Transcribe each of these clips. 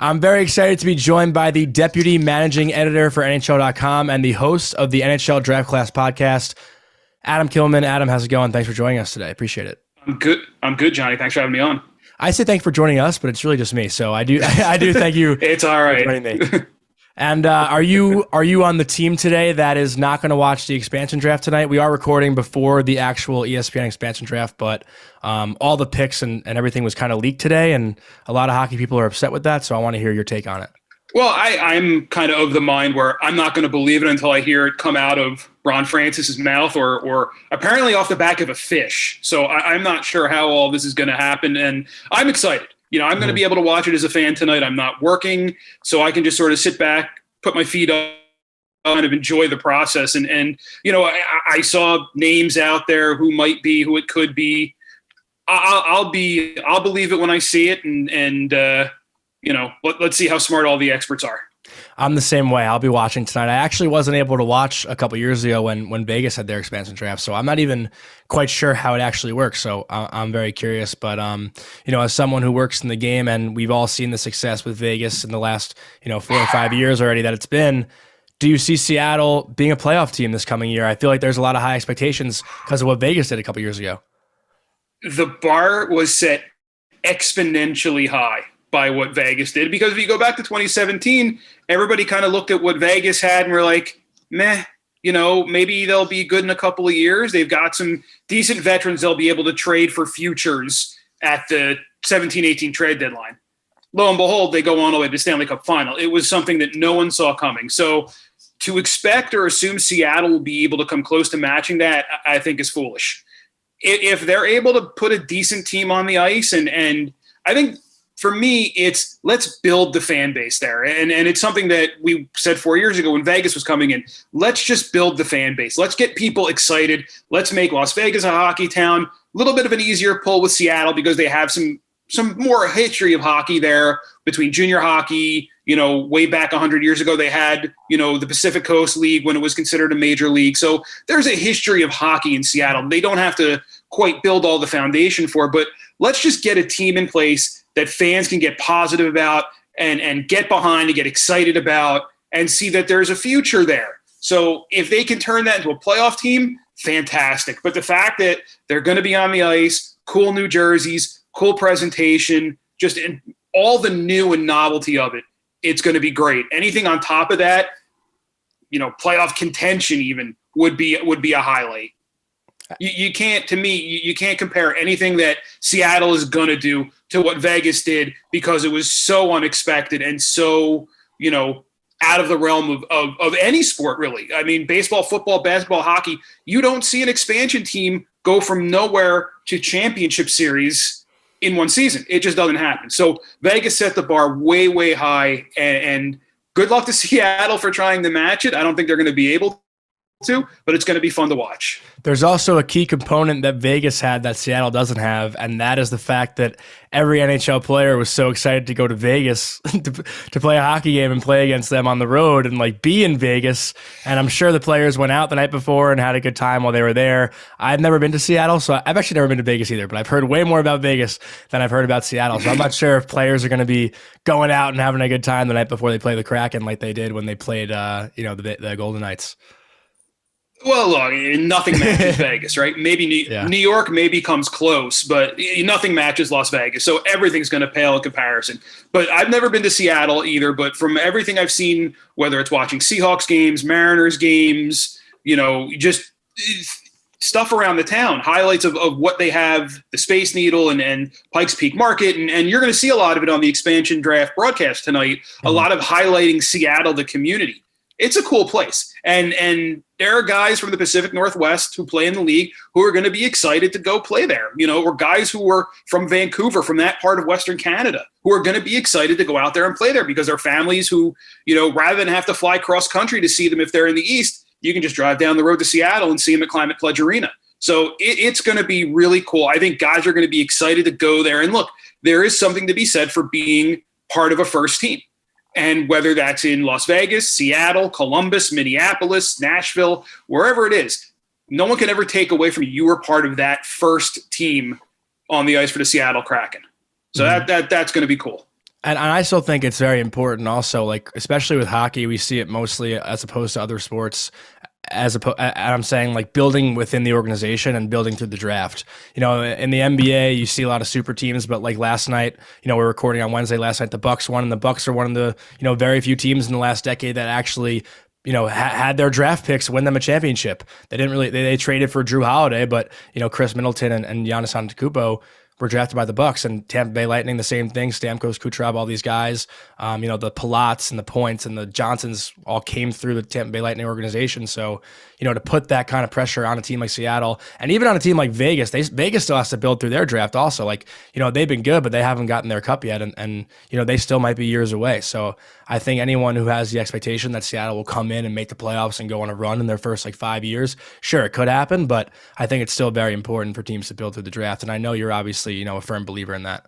I'm very excited to be joined by the Deputy Managing Editor for NHL.com and the host of the NHL Draft Class podcast, Adam Kimelman. Adam, how's it going? Thanks for joining us today. Appreciate it. I'm good, Johnny. Thanks for having me on. I say thanks for joining us, but it's really just me. So I do thank you. It's all right. For joining me. And are you on the team today that is not going to watch the expansion draft tonight? We are recording before the actual ESPN expansion draft, but all the picks and everything was kind of leaked today, and a lot of hockey people are upset with that. So I want to hear your take on it. Well, I'm kind of the mind where I'm not going to believe it until I hear it come out of Ron Francis's mouth or apparently off the back of a fish. So I'm not sure how all this is going to happen, and I'm excited. I'm going to be able to watch it as a fan tonight. I'm not working, so I can just sort of sit back, put my feet up, kind of enjoy the process. And I saw names out there who might be, who it could be. I'll believe it when I see it, and let's see how smart all the experts are. I'm the same way. I'll be watching tonight. I actually wasn't able to watch a couple years ago when Vegas had their expansion draft, so I'm not even quite sure how it actually works. So I'm very curious. But as someone who works in the game, and we've all seen the success with Vegas in the last 4 or 5 years already that it's been. Do you see Seattle being a playoff team this coming year? I feel like there's a lot of high expectations because of what Vegas did a couple years ago. The bar was set exponentially high by what Vegas did, because if you go back to 2017, everybody kind of looked at what Vegas had and were like, meh, maybe they'll be good in a couple of years. They've got some decent veterans they'll be able to trade for futures at the 17-18 trade deadline. Lo and behold, they go on all the way to the Stanley Cup final. It was something that no one saw coming. So to expect or assume Seattle will be able to come close to matching that, I think is foolish. If they're able to put a decent team on the ice, and I think for me, it's let's build the fan base there. And it's something that we said 4 years ago when Vegas was coming in. Let's just build the fan base. Let's get people excited. Let's make Las Vegas a hockey town. A little bit of an easier pull with Seattle because they have some more history of hockey there between junior hockey. Way back 100 years ago, they had, the Pacific Coast League when it was considered a major league. So there's a history of hockey in Seattle. They don't have to quite build all the foundation for, but let's just get a team in place that fans can get positive about and get behind and get excited about and see that there's a future there. So if they can turn that into a playoff team, fantastic. But the fact that they're going to be on the ice, cool new jerseys, cool presentation, just all the new and novelty of it, it's going to be great. Anything on top of that, playoff contention even would be a highlight. You can't compare anything that Seattle is going to do to what Vegas did, because it was so unexpected and so, out of the realm of any sport, really. I mean, baseball, football, basketball, hockey, you don't see an expansion team go from nowhere to championship series in one season. It just doesn't happen. So Vegas set the bar way, way high, and good luck to Seattle for trying to match it. I don't think they're going to be able to, but it's going to be fun to watch. There's also a key component that Vegas had that Seattle doesn't have, and that is the fact that every NHL player was so excited to go to Vegas to play a hockey game and play against them on the road and be in Vegas. And I'm sure the players went out the night before and had a good time while they were there. I've never been to Seattle, so I've actually never been to Vegas either, but I've heard way more about Vegas than I've heard about Seattle. So I'm not sure if players are going to be going out and having a good time the night before they play the Kraken like they did when they played the Golden Knights. Well, look, nothing matches Vegas, right? Maybe New York maybe comes close, but nothing matches Las Vegas. So everything's going to pale in comparison. But I've never been to Seattle either. But from everything I've seen, whether it's watching Seahawks games, Mariners games, just stuff around the town, highlights of what they have, the Space Needle and Pikes Peak Market. And you're going to see a lot of it on the Expansion Draft broadcast tonight, a lot of highlighting Seattle, the community. It's a cool place. And there are guys from the Pacific Northwest who play in the league who are going to be excited to go play there. Or guys who are from Vancouver, from that part of Western Canada, who are going to be excited to go out there and play there because their families who, rather than have to fly cross country to see them if they're in the East, you can just drive down the road to Seattle and see them at Climate Pledge Arena. So it's going to be really cool. I think guys are going to be excited to go there. And look, there is something to be said for being part of a first team. And whether that's in Las Vegas, Seattle, Columbus, Minneapolis, Nashville, wherever it is, no one can ever take away from you. You were part of that first team on the ice for the Seattle Kraken. So that's going to be cool. And I still think it's very important also, like, especially with hockey, we see it mostly as opposed to other sports, and I'm saying like building within the organization and building through the draft. In the NBA, you see a lot of super teams, but like last night, we're recording on Wednesday. Last night, the Bucks won, and the Bucks are one of the very few teams in the last decade that actually had their draft picks win them a championship. They didn't really they traded for Drew Holiday, but Chris Middleton and Giannis Antetokounmpo were drafted by the Bucks, and Tampa Bay Lightning, the same thing. Stamkos, Kucherov, all these guys, the Palats and the Points and the Johnsons all came through the Tampa Bay Lightning organization. So, to put that kind of pressure on a team like Seattle and even on a team like Vegas, Vegas still has to build through their draft also. Like, they've been good, but they haven't gotten their cup yet. And they still might be years away. So I think anyone who has the expectation that Seattle will come in and make the playoffs and go on a run in their first 5 years, sure, it could happen, but I think it's still very important for teams to build through the draft. And I know you're obviously, a firm believer in that.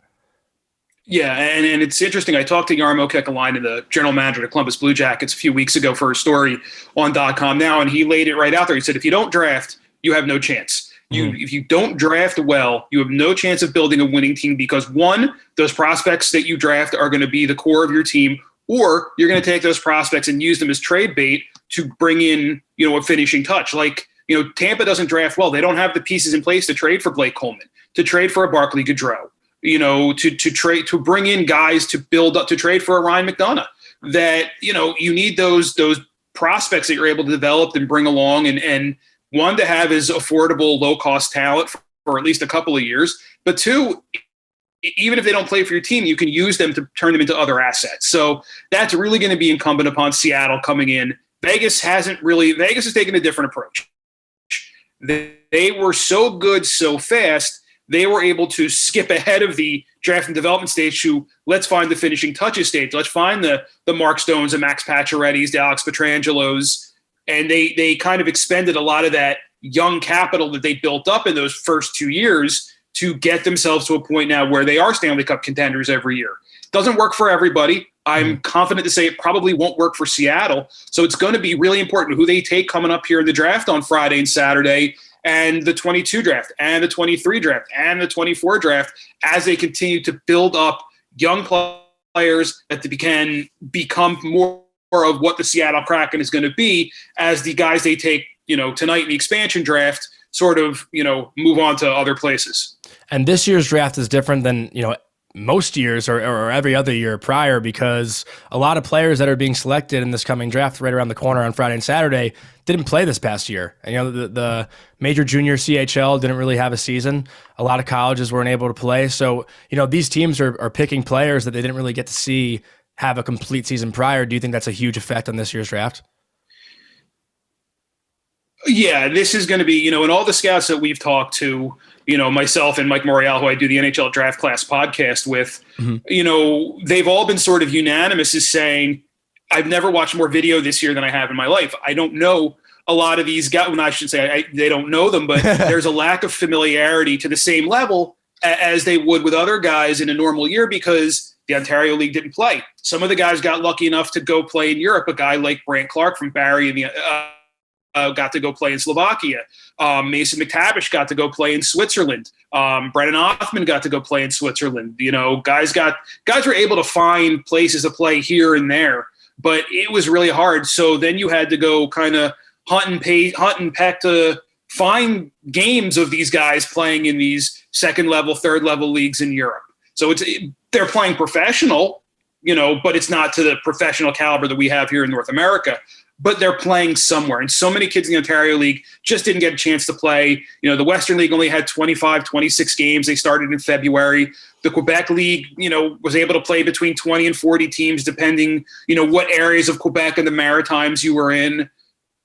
Yeah, and it's interesting. I talked to Jarmo Kekalainen, the general manager of the Columbus Blue Jackets, a few weeks ago for a story on .com now, and he laid it right out there. He said, if you don't draft, you have no chance. If you don't draft well, you have no chance of building a winning team because, one, those prospects that you draft are going to be the core of your team, or you're going to take those prospects and use them as trade bait to bring in, a finishing touch. Like, Tampa doesn't draft well. They don't have the pieces in place to trade for Blake Coleman, to trade for a Barclay Goodrow, to bring in guys to build up, to trade for a Ryan McDonough. That, you need those prospects that you're able to develop and bring along, and one, to have as affordable, low-cost talent for at least a couple of years, but two, even if they don't play for your team, you can use them to turn them into other assets. So that's really going to be incumbent upon Seattle coming in. Vegas has taken a different approach. They were so good so fast, they were able to skip ahead of the draft and development stage to let's find the finishing touches stage. Let's find the Mark Stones and Max Pacioretty's, the Alex Petrangelos, and they kind of expended a lot of that young capital that they built up in those first 2 years to get themselves to a point now where they are Stanley Cup contenders every year. Doesn't work for everybody. I'm confident to say it probably won't work for Seattle. So it's going to be really important who they take coming up here in the draft on Friday and Saturday, and the 22 draft and the 23 draft and the 24 draft, as they continue to build up young players that can become more of what the Seattle Kraken is going to be as the guys they take, tonight in the expansion draft sort of, move on to other places. And this year's draft is different than, most years or every other year prior, because a lot of players that are being selected in this coming draft right around the corner on Friday and Saturday didn't play this past year. And, the major junior CHL didn't really have a season. A lot of colleges weren't able to play. So, these teams are picking players that they didn't really get to see have a complete season prior. Do you think that's a huge effect on this year's draft? Yeah, this is going to be, and all the scouts that we've talked to, myself and Mike Morial, who I do the NHL Draft Class podcast with, they've all been sort of unanimous as saying, I've never watched more video this year than I have in my life. I don't know a lot of these guys. Well, I should say they don't know them, but there's a lack of familiarity to the same level as they would with other guys in a normal year because the Ontario League didn't play. Some of the guys got lucky enough to go play in Europe. A guy like Brant Clark from Barrie in the got to go play in Slovakia. Mason McTavish got to go play in Switzerland. Brennan Othmann got to go play in Switzerland. Guys were able to find places to play here and there, but it was really hard. So then you had to go kind of hunt and peck to find games of these guys playing in these second level, third level leagues in Europe. So they're playing professional, but it's not to the professional caliber that we have here in North America. But they're playing somewhere. And so many kids in the Ontario League just didn't get a chance to play. The Western League only had 25, 26 games. They started in February. The Quebec League, was able to play between 20 and 40 teams, depending, what areas of Quebec and the Maritimes you were in.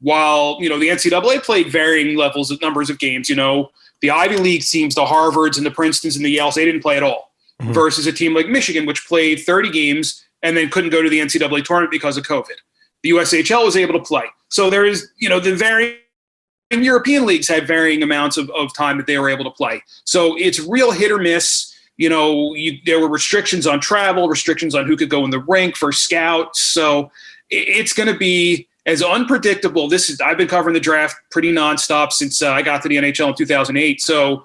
While, the NCAA played varying levels of numbers of games. The Ivy League teams, the Harvards and the Princetons and the Yales, they didn't play at all. Mm-hmm. Versus a team like Michigan, which played 30 games and then couldn't go to the NCAA tournament because of COVID. The USHL was able to play. So there is, the varying European leagues had varying amounts of time that they were able to play. So it's real hit or miss. There were restrictions on travel, restrictions on who could go in the rink for scouts. So it's going to be as unpredictable. I've been covering the draft pretty nonstop since I got to the NHL in 2008. So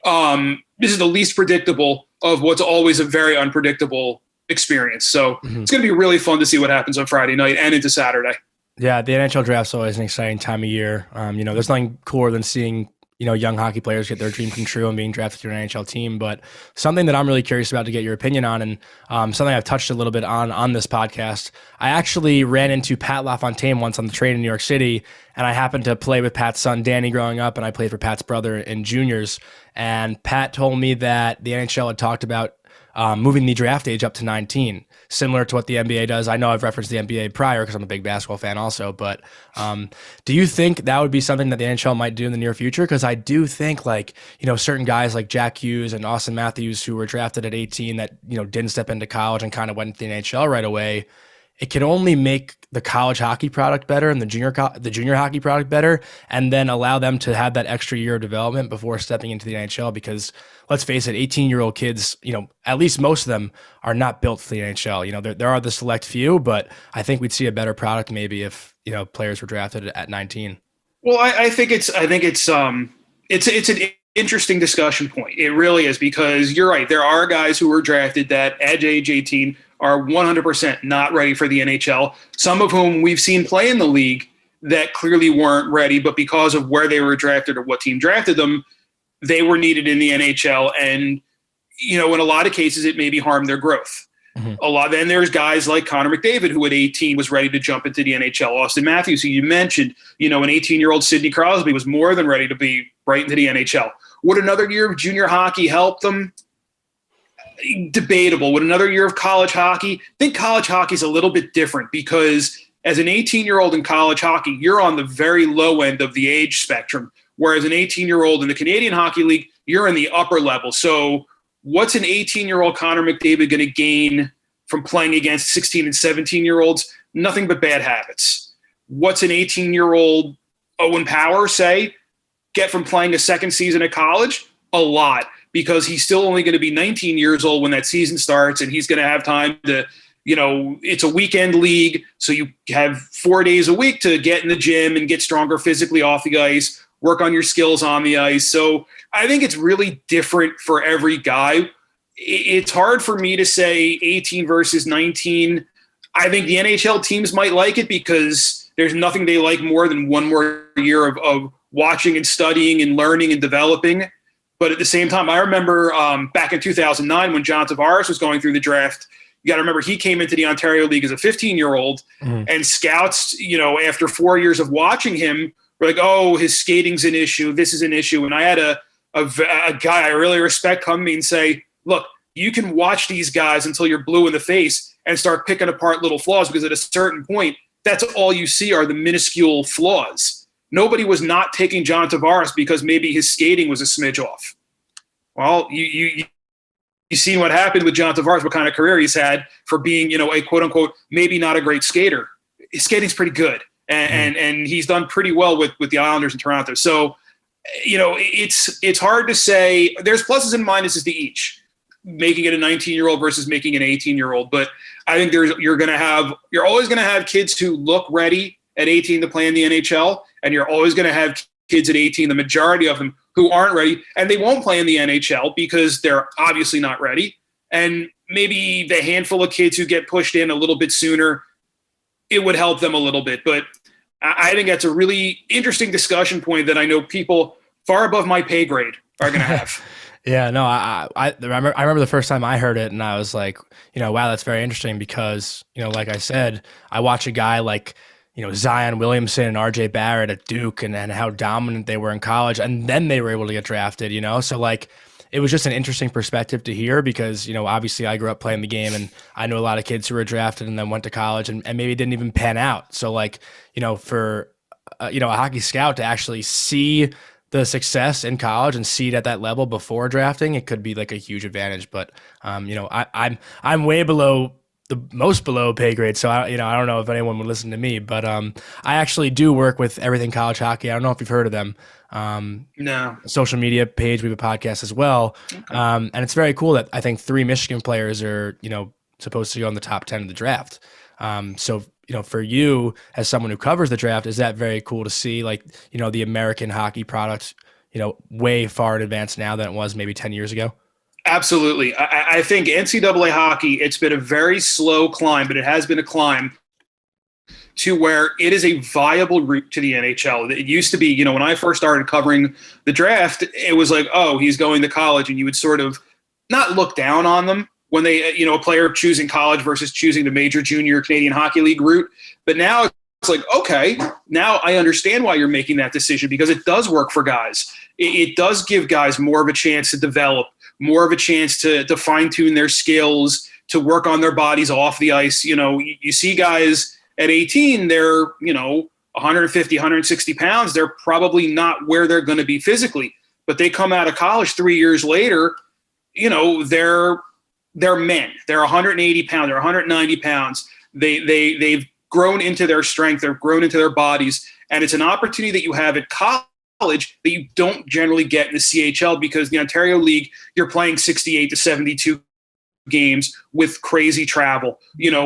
this is the least predictable of what's always a very unpredictable experience. So it's going to be really fun to see what happens on Friday night and into Saturday. Yeah, the NHL draft's always an exciting time of year. There's nothing cooler than seeing young hockey players get their dream come true and being drafted to an NHL team. But something that I'm really curious about to get your opinion on, and something I've touched a little bit on this podcast, I actually ran into Pat LaFontaine once on the train in New York City, and I happened to play with Pat's son Danny growing up, and I played for Pat's brother in juniors. And Pat told me that the NHL had talked about moving the draft age up to 19, similar to what the NBA does. I know I've referenced the NBA prior because I'm a big basketball fan also, but do you think that would be something that the NHL might do in the near future? Because I do think certain guys like Jack Hughes and Austin Matthews who were drafted at 18 that didn't step into college and kind of went into the NHL right away, it can only make the college hockey product better and the junior hockey product better, and then allow them to have that extra year of development before stepping into the NHL. Because let's face it, 18-year-old kids, at least most of them are not built for the NHL. There are the select few, but I think we'd see a better product maybe if players were drafted at 19. Well, I think it's an interesting discussion point. It really is, because you're right. There are guys who were drafted that at age 18 are 100% not ready for the NHL. Some of whom we've seen play in the league that clearly weren't ready, but because of where they were drafted or what team drafted them, they were needed in the NHL. And, in a lot of cases, it maybe harmed their growth. Then there's guys like Connor McDavid, who at 18 was ready to jump into the NHL. Austin Matthews, who you mentioned, an 18-year-old Sidney Crosby was more than ready to be right into the NHL. Would another year of junior hockey help them? Debatable. Would another year of college hockey? I think college hockey is a little bit different, because as an 18-year-old in college hockey, you're on the very low end of the age spectrum, whereas an 18-year-old in the Canadian Hockey League, you're in the upper level. So what's an 18-year-old Connor McDavid going to gain from playing against 16 and 17-year-olds? Nothing but bad habits. What's an 18-year-old Owen Power, say, get from playing a second season at college? A lot, because he's still only going to be 19 years old when that season starts, and he's going to have time to, it's a weekend league, so you have 4 days a week to get in the gym and get stronger physically off the ice, work on your skills on the ice. So I think it's really different for every guy. It's hard for me to say 18 versus 19. I think the NHL teams might like it because there's nothing they like more than one more year of watching and studying and learning and developing. But at the same time, I remember back in 2009 when John Tavares was going through the draft, you got to remember he came into the Ontario League as a 15-year-old, and scouts, after 4 years of watching him, were like, oh, his skating's an issue. This is an issue. And I had a guy I really respect come to me and say, look, you can watch these guys until you're blue in the face and start picking apart little flaws, because at a certain point, that's all you see are the minuscule flaws. Nobody was not taking John Tavares because maybe his skating was a smidge off. Well, you seen what happened with John Tavares, what kind of career he's had for being, a quote-unquote maybe not a great skater. His skating's pretty good, and he's done pretty well with the Islanders in Toronto. So, it's hard to say. There's pluses and minuses to each, making it a 19-year-old versus making an 18-year-old. But I think you're always going to have kids who look ready at 18 to play in the NHL, and you're always going to have kids at 18, the majority of them, who aren't ready, and they won't play in the NHL because they're obviously not ready. And maybe the handful of kids who get pushed in a little bit sooner, it would help them a little bit. But I think that's a really interesting discussion point that I know people far above my pay grade are going to have. Yeah, no, I remember the first time I heard it, and I was like, wow, that's very interesting, because, like I said, I watch a guy like, Zion Williamson and RJ Barrett at Duke, and how dominant they were in college, and then they were able to get drafted, so like, it was just an interesting perspective to hear, because, obviously I grew up playing the game, and I know a lot of kids who were drafted and then went to college and maybe didn't even pan out. So like, for, a hockey scout to actually see the success in college and see it at that level before drafting, it could be like a huge advantage. But, I'm way below most below pay grade. So I don't know if anyone would listen to me, but, I actually do work with Everything College Hockey. I don't know if you've heard of them. No. Social media page. We have a podcast as well. Okay. And it's very cool that I think 3 Michigan players are, supposed to go in the top 10 of the draft. So, for you as someone who covers the draft, is that very cool to see, like, the American hockey product, way far in advance now than it was maybe 10 years ago? Absolutely. I think NCAA hockey, it's been a very slow climb, but it has been a climb to where it is a viable route to the NHL. It used to be, when I first started covering the draft, it was like, oh, he's going to college, and you would sort of not look down on them when they, a player choosing college versus choosing the major junior Canadian Hockey League route. But now it's like, okay, now I understand why you're making that decision, because it does work for guys. It does give guys more of a chance to develop, more of a chance to fine-tune their skills, to work on their bodies off the ice. You see guys at 18, they're, 150, 160 pounds. They're probably not where they're going to be physically. But they come out of college 3 years later, they're men. They're 180 pounds. They're 190 pounds. They've grown into their strength. They've grown into their bodies. And it's an opportunity that you have at college that you don't generally get in the CHL, because the Ontario League, you're playing 68 to 72 games with crazy travel.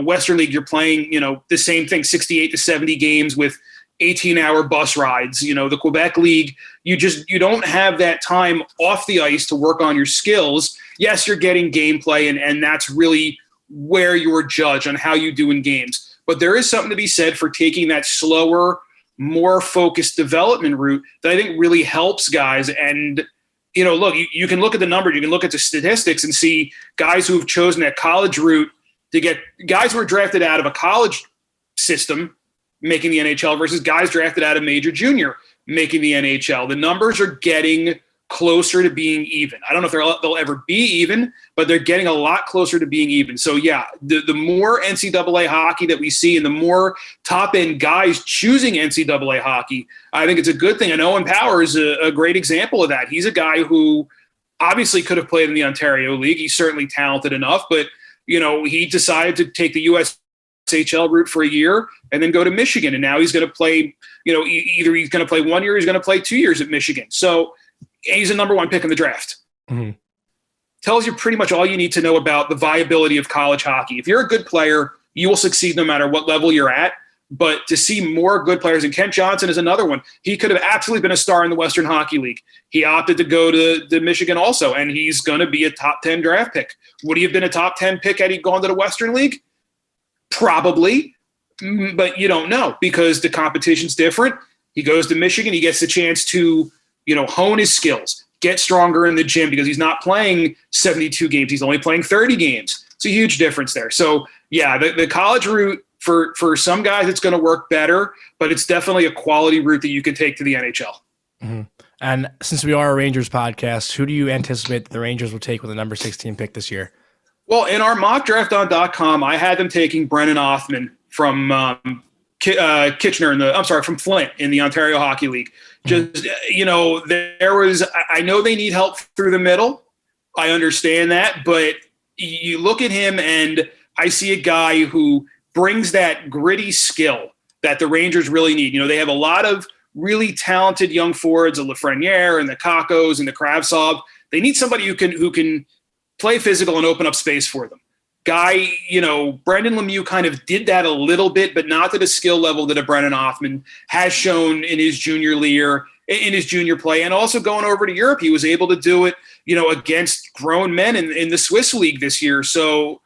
Western League, you're playing, the same thing, 68 to 70 games with 18-hour bus rides. The Quebec League, you don't have that time off the ice to work on your skills. Yes, you're getting gameplay, and that's really where you're judged on how you do in games. But there is something to be said for taking that slower, more focused development route that I think really helps guys. And, look, you can look at the numbers, you can look at the statistics and see guys who have chosen that college route to get guys who are drafted out of a college system making the NHL versus guys drafted out of major junior making the NHL. The numbers are getting closer to being even. I don't know if they'll ever be even, but they're getting a lot closer to being even. So yeah, the more NCAA hockey that we see and the more top end guys choosing NCAA hockey, I think it's a good thing. And Owen Power is a great example of that. He's a guy who obviously could have played in the Ontario League. He's certainly talented enough, but he decided to take the USHL route for a year and then go to Michigan. And now he's going to play, either he's going to play 1 year, or he's going to play 2 years at Michigan. So he's a number one pick in the draft. Mm-hmm. Tells you pretty much all you need to know about the viability of college hockey. If you're a good player, you will succeed no matter what level you're at. But to see more good players, and Kent Johnson is another one. He could have absolutely been a star in the Western Hockey League. He opted to go to Michigan also, and he's going to be a top 10 draft pick. Would he have been a top 10 pick had he gone to the Western League? Probably, but you don't know, because the competition's different. He goes to Michigan. He gets the chance to hone his skills, get stronger in the gym, because he's not playing 72 games. He's only playing 30 games. It's a huge difference there. So yeah, the college route for some guys, it's going to work better, but it's definitely a quality route that you can take to the NHL. Mm-hmm. And since we are a Rangers podcast, who do you anticipate the Rangers will take with the number 16 pick this year? Well, in our mock draft on .com, I had them taking Brennan Othmann from Kitchener from Flint in the Ontario Hockey League. Just, I know they need help through the middle. I understand that, but you look at him and I see a guy who brings that gritty skill that the Rangers really need. They have a lot of really talented young forwards, the Lafreniere and the Kakos and the Kravtsov. They need somebody who can play physical and open up space for them. Guy, Brendan Lemieux kind of did that a little bit, but not to the skill level that a Brennan Othmann has shown in his junior year, in his junior play, and also going over to Europe. He was able to do it, against grown men in the Swiss league this year. So,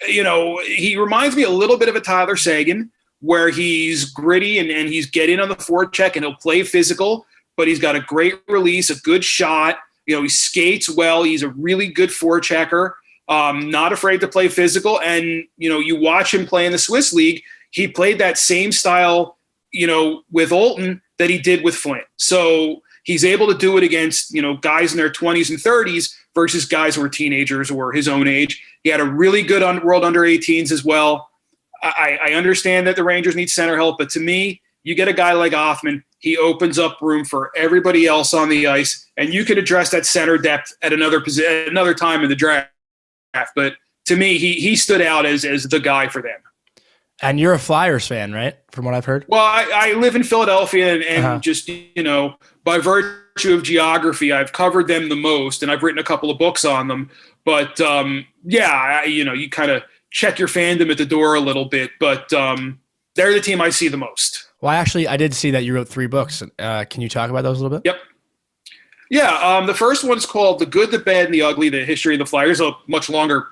he reminds me a little bit of a Tyler Seguin, where he's gritty and he's getting on the forecheck and he'll play physical, but he's got a great release, a good shot. He skates well. He's a really good forechecker. Not afraid to play physical. And, you watch him play in the Swiss league. He played that same style, with Olton that he did with Flint. So he's able to do it against, guys in their 20s and 30s versus guys who are teenagers or his own age. He had a really good World Under-18s as well. I understand that the Rangers need center help, but to me, you get a guy like Othmann, he opens up room for everybody else on the ice, and you can address that center depth at another time in the draft. But to me, he stood out as the guy for them. And you're a Flyers fan, right? From what I've heard. Well, I live in Philadelphia, and just, by virtue of geography, I've covered them the most, and I've written a couple of books on them. But, you kind of check your fandom at the door a little bit. But they're the team I see the most. Well, actually, I did see that you wrote 3 books. Can you talk about those a little bit? Yep. Yeah, the first one's called The Good, the Bad, and the Ugly, The History of the Flyers. A much longer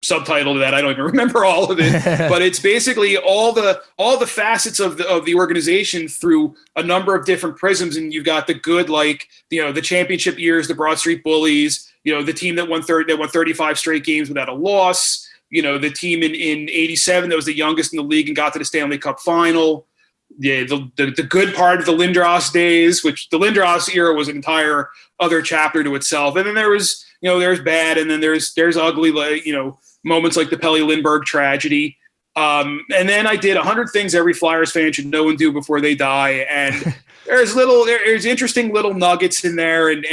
subtitle to that. I don't even remember all of it, but it's basically all the facets of the organization through a number of different prisms. And you've got the good, like, the championship years, the Broad Street Bullies, the team that won 35 straight games without a loss, the team in 87 that was the youngest in the league and got to the Stanley Cup final. Yeah, the good part of the Lindros days, which the Lindros era was an entire other chapter to itself. And then there was, there's bad, and then there's ugly, like, moments like the Pelle Lindbergh tragedy. And then I did 100 things every Flyers fan should know and do before they die. And there's interesting little nuggets in there, and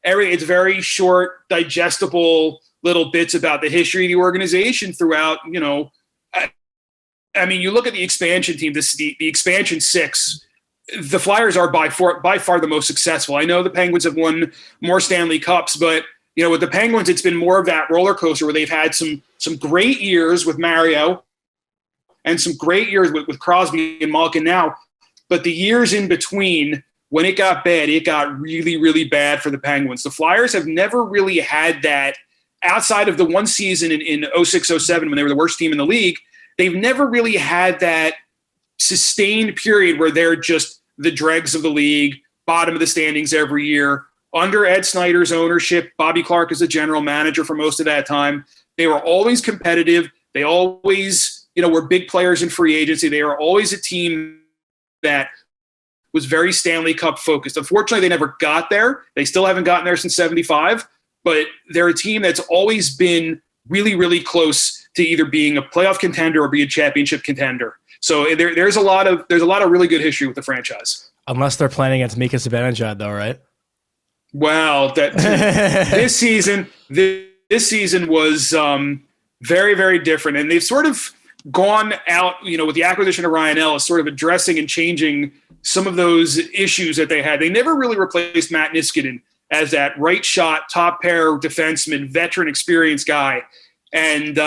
it's very short, digestible little bits about the history of the organization throughout, I mean, you look at the expansion team, the expansion 6, the Flyers are by far the most successful. I know the Penguins have won more Stanley Cups, but with the Penguins, it's been more of that roller coaster where they've had some great years with Mario and some great years with Crosby and Malkin now. But the years in between, when it got bad, it got really, really bad for the Penguins. The Flyers have never really had that outside of the one season in 06-07 when they were the worst team in the league. They've never really had that sustained period where they're just the dregs of the league, bottom of the standings every year. Under Ed Snyder's ownership, Bobby Clark is the general manager for most of that time. They were always competitive. They always, were big players in free agency. They were always a team that was very Stanley Cup focused. Unfortunately, they never got there. They still haven't gotten there since 75, but they're a team that's always been really, really close to either being a playoff contender or be a championship contender. So there's a lot of really good history with the franchise. Unless they're playing against Mika Zibanejad, though, right? Well, this season was very, very different, and they've sort of gone out, with the acquisition of Ryan Ellis, sort of addressing and changing some of those issues that they had. They never really replaced Matt Niskanen as that right shot, top pair defenseman, veteran, experienced guy. And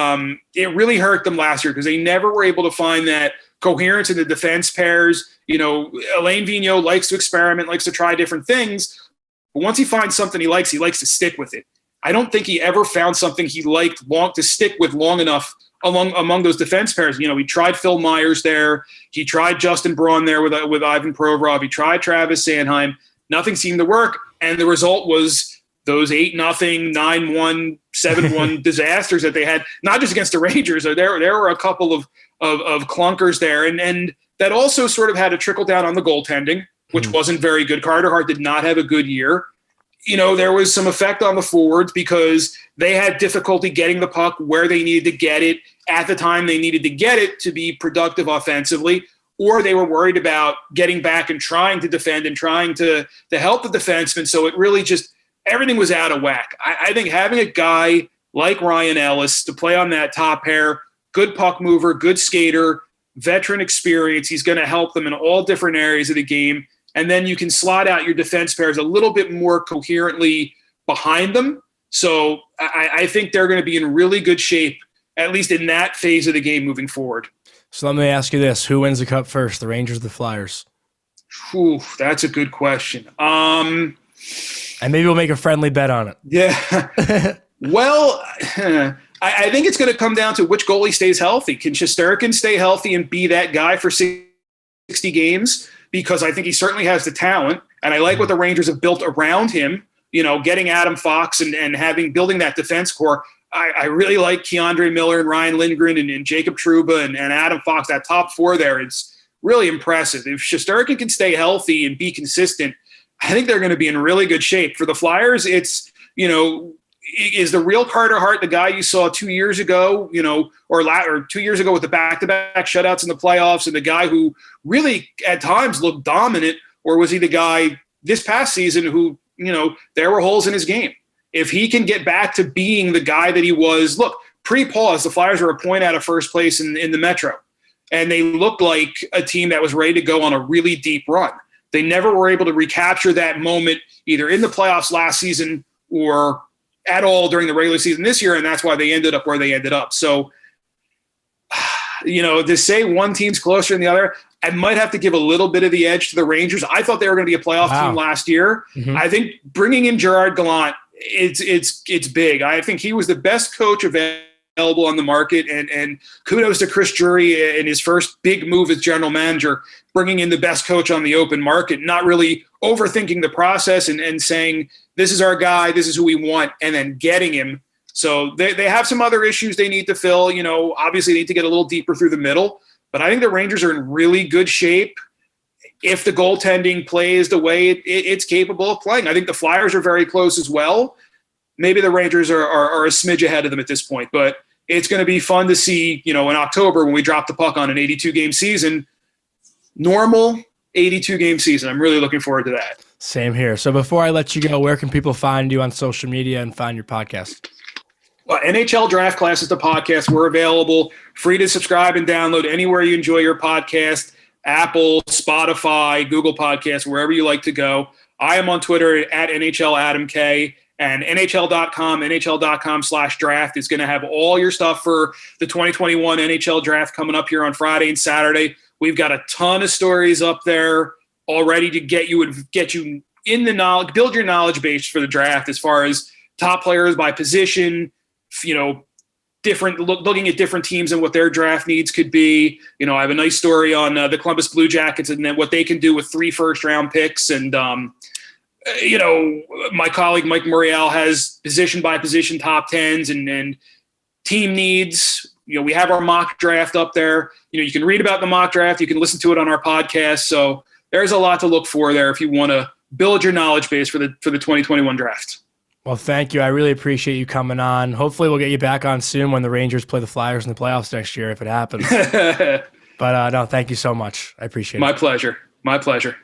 it really hurt them last year because they never were able to find that coherence in the defense pairs. Alain Vigneault likes to experiment, likes to try different things. But once he finds something he likes to stick with it. I don't think he ever found something he liked to stick with long enough among those defense pairs. He tried Phil Myers there. He tried Justin Braun there with Ivan Provorov. He tried Travis Sanheim. Nothing seemed to work. And the result was those 8-0, 9-1, 7-1 disasters that they had, not just against the Rangers. There were a couple of clunkers there. And that also sort of had a trickle down on the goaltending, which wasn't very good. Carter Hart did not have a good year. There was some effect on the forwards because they had difficulty getting the puck where they needed to get it at the time they needed to get it to be productive offensively, or they were worried about getting back and trying to defend and trying to help the defensemen. So it really just – everything was out of whack. I think having a guy like Ryan Ellis to play on that top pair, good puck mover, good skater, veteran experience, he's going to help them in all different areas of the game. And then you can slot out your defense pairs a little bit more coherently behind them. So I think they're going to be in really good shape, at least in that phase of the game moving forward. So let me ask you this. Who wins the Cup first, the Rangers or the Flyers? Ooh, that's a good question. And maybe we'll make a friendly bet on it. Yeah. Well, I think it's going to come down to which goalie stays healthy. Can Shesterkin stay healthy and be that guy for 60 games? Because I think he certainly has the talent. And I like what the Rangers have built around him, getting Adam Fox and building that defense core. I really like Keandre Miller and Ryan Lindgren and Jacob Trouba and Adam Fox. That top four there, it's really impressive. If Shesterkin can stay healthy and be consistent, I think they're going to be in really good shape. For the Flyers, it's, is the real Carter Hart the guy you saw 2 years ago, or 2 years ago with the back-to-back shutouts in the playoffs and the guy who really at times looked dominant, or was he the guy this past season who, there were holes in his game? If he can get back to being the guy that he was, look, pre-pause, the Flyers were a point out of first place in the Metro, and they looked like a team that was ready to go on a really deep run. They never were able to recapture that moment either in the playoffs last season or at all during the regular season this year, and that's why they ended up where they ended up. So, to say one team's closer than the other, I might have to give a little bit of the edge to the Rangers. I thought they were going to be a playoff team last year. Mm-hmm. I think bringing in Gerard Gallant, it's big. I think he was the best coach available on the market, and kudos to Chris Drury in his first big move as general manager, bringing in the best coach on the open market, not really overthinking the process and saying, this is our guy, this is who we want, and then getting him. So they have some other issues they need to fill. Obviously they need to get a little deeper through the middle, but I think the Rangers are in really good shape if the goaltending plays the way it's capable of playing. I think the Flyers are very close as well. Maybe the Rangers are a smidge ahead of them at this point, but it's going to be fun to see, in October when we drop the puck on an 82-game season, normal 82-game season. I'm really looking forward to that. Same here. So before I let you go, where can people find you on social media and find your podcast? Well, NHL Draft Class is the podcast. We're available, free to subscribe and download anywhere you enjoy your podcast, Apple, Spotify, Google Podcasts, wherever you like to go. I am on Twitter at NHL Adam K, and NHL.com/draft is going to have all your stuff for the 2021 NHL Draft coming up here on Friday and Saturday. We've got a ton of stories up there already to get you in the knowledge, build your knowledge base for the draft as far as top players by position, looking at different teams and what their draft needs could be. I have a nice story on the Columbus Blue Jackets and then what they can do with 3 first-round picks. And, my colleague Mike Morial has position by position top 10s and team needs. We have our mock draft up there. You can read about the mock draft. You can listen to it on our podcast. So there's a lot to look for there if you want to build your knowledge base for the 2021 draft. Well, thank you. I really appreciate you coming on. Hopefully we'll get you back on soon when the Rangers play the Flyers in the playoffs next year, if it happens. But no, thank you so much. I appreciate it. My pleasure. My pleasure.